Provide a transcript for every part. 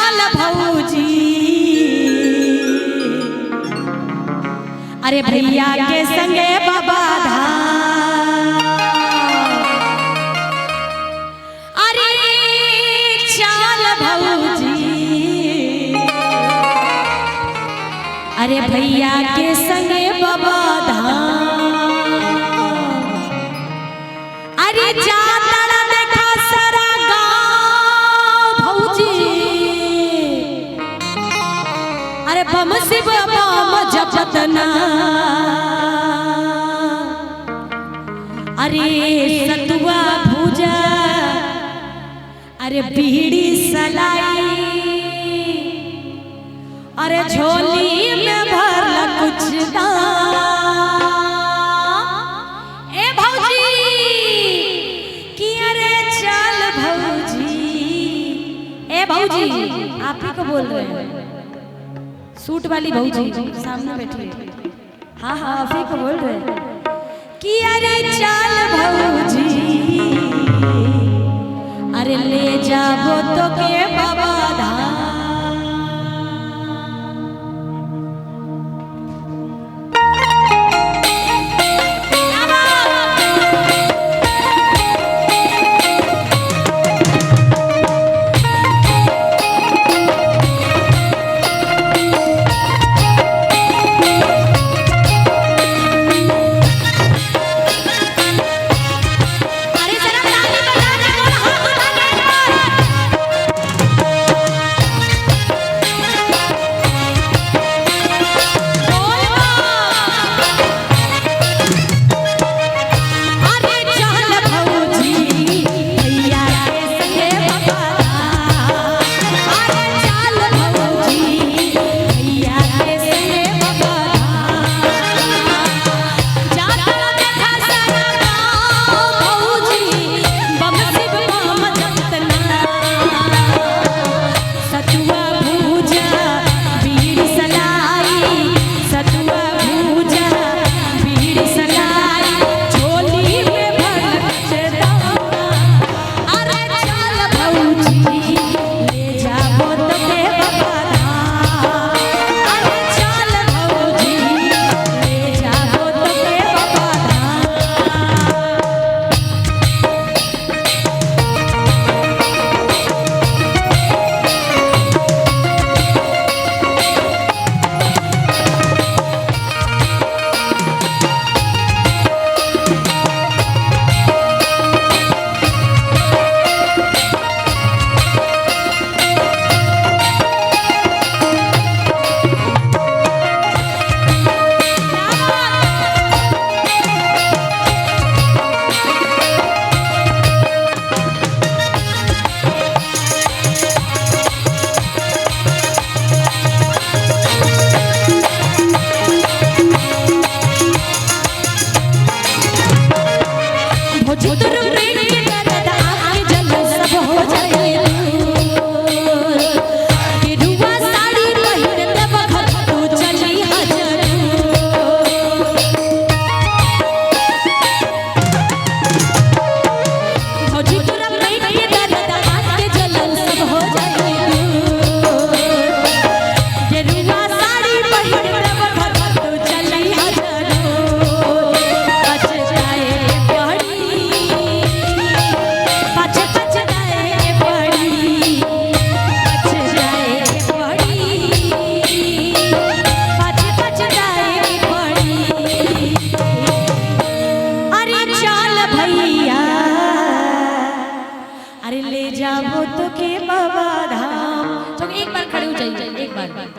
चाल भौजी अरे भैया के संगे बाबा धाम अरे चाल भौजी अरे भैया के संगे बाबा धाम अरे जाता देखा सारा गाँव भौजी अरे बम शिव बम जपतना अरे सतुआ भूजा अरे बीड़ी सलाई अरे झोली में भरला कुछ दाम ए भौजी कि अरे चल भौजी ए भौजी आप ही को बोल रहे हैं सूट वाली भौजी सामने बैठी है। हाँ हाँ आप ही को बोल रहे हैं कि अरे चल भौजी अरे ले जाबो तो के बाबा धाम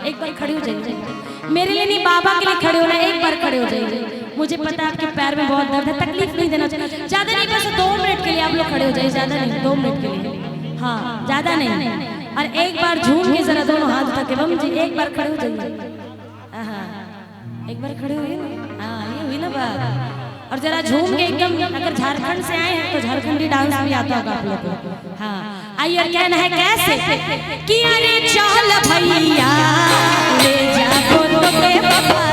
एक बार खड़े हो जाइए, मेरे लिए नहीं बाबा के लिए खड़े होना, एक बार खड़े हो जाइए। मुझे पता है आपके पैर में बहुत दर्द है, तकलीफ नहीं देना चाहिए। ज्यादा नहीं, बस 2 मिनट के लिए आप लोग खड़े हो जाइए, ज्यादा नहीं, 2 मिनट के लिए, हाँ ज्यादा नहीं। और एक बार झूम के जरा दोनों हाथ उठा के बम जी एक बार खड़े हो जाइए, एक बार खड़े हुए, हाँ ये हुई ना बात। और जरा झूम के एकदम, अगर झारखंड से आए हैं तो झारखंडी डांस भी आता होगा आप लोग को। हाँ आइए, और कहना है कैसे कि अरे चल भैया ले जा तो के बाबा